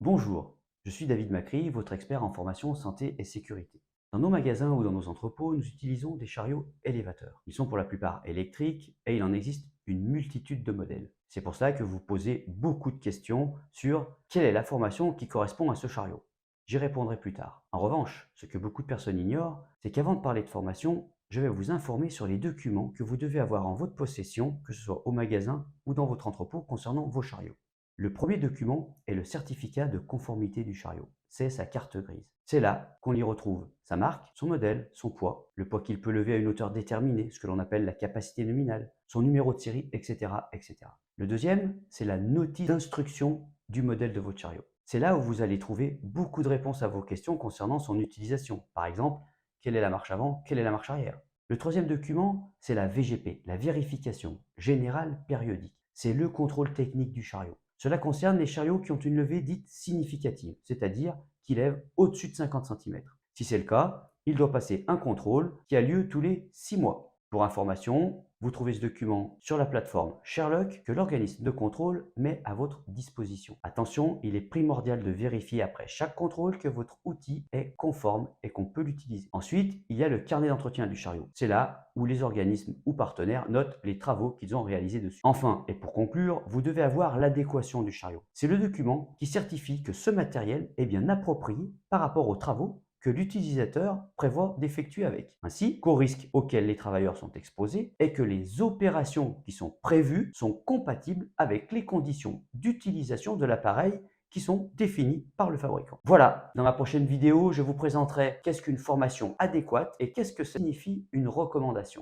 Bonjour, je suis David Macri, votre expert en formation santé et sécurité. Dans nos magasins ou dans nos entrepôts, nous utilisons des chariots élévateurs. Ils sont pour la plupart électriques et il en existe une multitude de modèles. C'est pour cela que vous posez beaucoup de questions sur quelle est la formation qui correspond à ce chariot. J'y répondrai plus tard. En revanche, ce que beaucoup de personnes ignorent, c'est qu'avant de parler de formation, je vais vous informer sur les documents que vous devez avoir en votre possession, que ce soit au magasin ou dans votre entrepôt concernant vos chariots. Le premier document est le certificat de conformité du chariot. C'est sa carte grise. C'est là qu'on y retrouve sa marque, son modèle, son poids, le poids qu'il peut lever à une hauteur déterminée, ce que l'on appelle la capacité nominale, son numéro de série, etc., etc. Le deuxième, c'est la notice d'instruction du modèle de votre chariot. C'est là où vous allez trouver beaucoup de réponses à vos questions concernant son utilisation. Par exemple, quelle est la marche avant, quelle est la marche arrière. Le troisième document, c'est la VGP, la vérification générale périodique. C'est le contrôle technique du chariot. Cela concerne les chariots qui ont une levée dite significative, c'est-à-dire qui lèvent au-dessus de 50 cm. Si c'est le cas, il doit passer un contrôle qui a lieu tous les 6 mois. Pour information, vous trouvez ce document sur la plateforme Sherlock que l'organisme de contrôle met à votre disposition. Attention, il est primordial de vérifier après chaque contrôle que votre outil est conforme et qu'on peut l'utiliser. Ensuite, il y a le carnet d'entretien du chariot. C'est là où les organismes ou partenaires notent les travaux qu'ils ont réalisés dessus. Enfin, et pour conclure, vous devez avoir l'adéquation du chariot. C'est le document qui certifie que ce matériel est bien approprié par rapport aux travaux que l'utilisateur prévoit d'effectuer avec, ainsi qu'aux risques auxquels les travailleurs sont exposés et que les opérations qui sont prévues sont compatibles avec les conditions d'utilisation de l'appareil qui sont définies par le fabricant. Voilà, dans ma prochaine vidéo, je vous présenterai qu'est-ce qu'une formation adéquate et qu'est-ce que signifie une recommandation.